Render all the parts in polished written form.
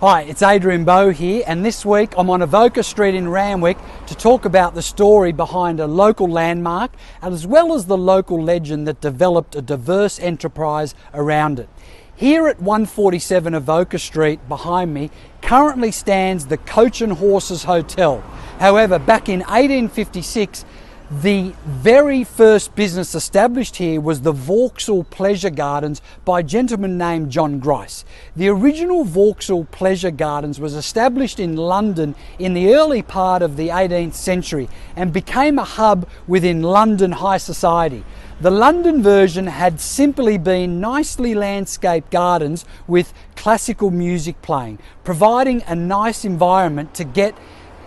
Hi, it's Adrian Bo here, and this week I'm on Avoca Street in Randwick to talk about the story behind a local landmark as well as the local legend that developed a diverse enterprise around it. Here at 147 Avoca Street behind me currently stands the Coach and Horses Hotel. However, back in 1856, the very first business established here was the Vauxhall Pleasure Gardens by a gentleman named John Grice. The original Vauxhall Pleasure Gardens was established in London in the early part of the 18th century and became a hub within London high society. The London version had simply been nicely landscaped gardens with classical music playing, providing a nice environment to get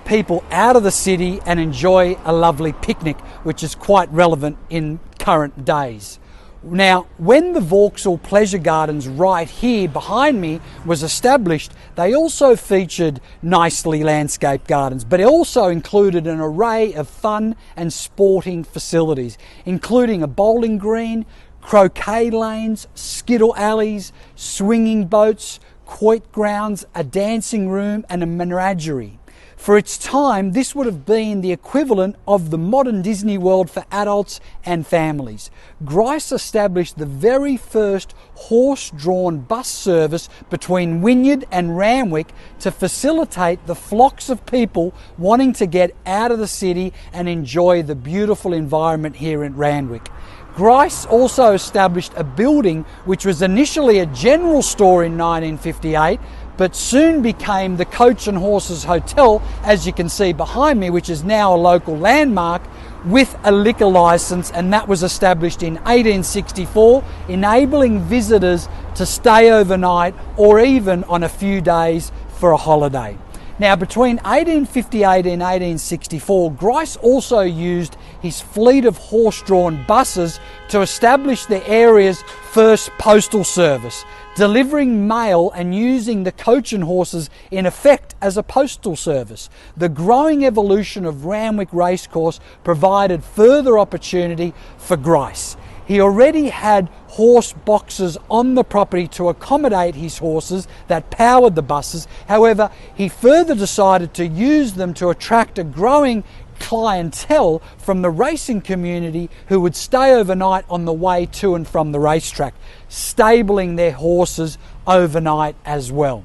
people out of the city and enjoy a lovely picnic, which is quite relevant in current days. Now, when the Vauxhall Pleasure Gardens right here behind me was established, they also featured nicely landscaped gardens, but it also included an array of fun and sporting facilities, including a bowling green, croquet lanes, skittle alleys, swinging boats, quoit grounds, a dancing room and a menagerie. For its time, this would have been the equivalent of the modern Disney World for adults and families. Grice established the very first horse-drawn bus service between Wynyard and Randwick to facilitate the flocks of people wanting to get out of the city and enjoy the beautiful environment here in Randwick. Grice also established a building which was initially a general store in 1958, but soon became the Coach and Horses Hotel, as you can see behind me, which is now a local landmark with a liquor license, and that was established in 1864, enabling visitors to stay overnight or even on a few days for a holiday. Now, between 1858 and 1864, Grice also used his fleet of horse-drawn buses to establish the area's first postal service, delivering mail and using the coach and horses in effect as a postal service. The growing evolution of Randwick Racecourse provided further opportunity for Grice. He already had horse boxes on the property to accommodate his horses that powered the buses. However, he further decided to use them to attract a growing clientele from the racing community who would stay overnight on the way to and from the racetrack, stabling their horses overnight as well.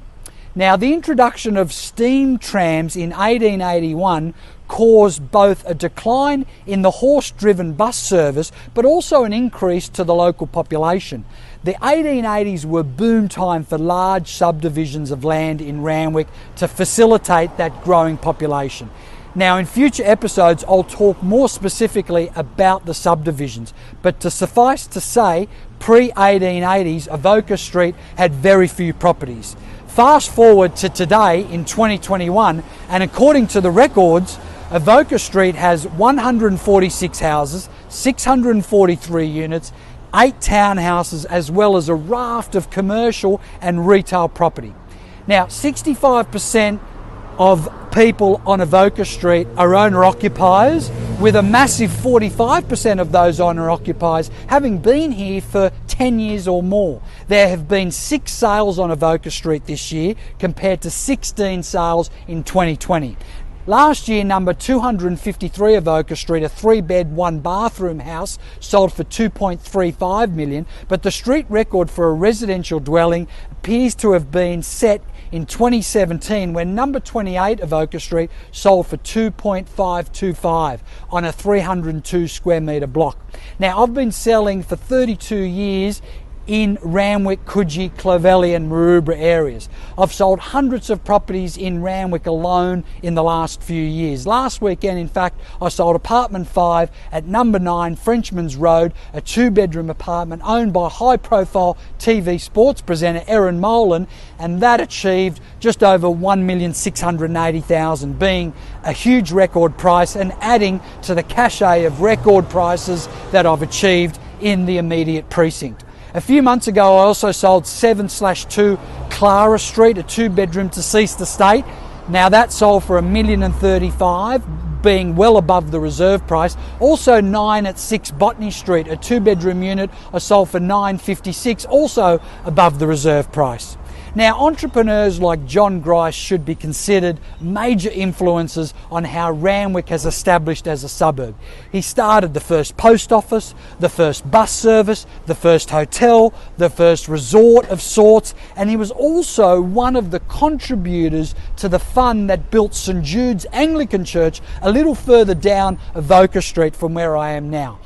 Now, the introduction of steam trams in 1881 caused both a decline in the horse-driven bus service, but also an increase to the local population. The 1880s were boom time for large subdivisions of land in Randwick to facilitate that growing population. Now, in future episodes, I'll talk more specifically about the subdivisions, but to suffice to say, pre-1880s, Avoca Street had very few properties. Fast forward to today in 2021, and according to the records, Avoca Street has 146 houses, 643 units, 8 townhouses, as well as a raft of commercial and retail property. Now, 65% of people on Avoca Street are owner-occupiers, with a massive 45% of those owner-occupiers having been here for 10 years or more. There have been 6 sales on Avoca Street this year compared to 16 sales in 2020. Last year, number 253 Avoca Street, a 3-bed, 1-bathroom house, sold for $2.35 million, but the street record for a residential dwelling appears to have been set in 2017 when number 28 Avoca Street sold for $2.525 on a 302 square metre block. Now, I've been selling for 32 years in Randwick, Coogee, Clovelly and Maroubra areas. I've sold hundreds of properties in Randwick alone in the last few years. Last weekend, in fact, I sold apartment 5 at number 9 Frenchman's Road, a 2-bedroom apartment owned by high-profile TV sports presenter Erin Molan, and that achieved just over $1,680,000, being a huge record price and adding to the cachet of record prices that I've achieved in the immediate precinct. A few months ago, I also sold 7/2 Clara Street, a 2-bedroom deceased estate. Now that sold for $1,035,000, being well above the reserve price. Also 9 at 6 Botany Street, a 2-bedroom unit I sold for $956,000, also above the reserve price. Now, entrepreneurs like John Grice should be considered major influences on how Randwick has established as a suburb. He started the first post office, the first bus service, the first hotel, the first resort of sorts, and he was also one of the contributors to the fund that built St Jude's Anglican Church a little further down Avoca Street from where I am now.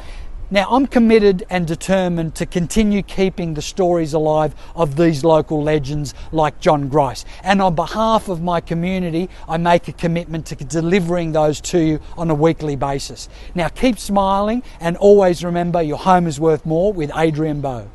Now, I'm committed and determined to continue keeping the stories alive of these local legends like John Grice. And on behalf of my community, I make a commitment to delivering those to you on a weekly basis. Now, keep smiling and always remember your home is worth more with Adrian Bo.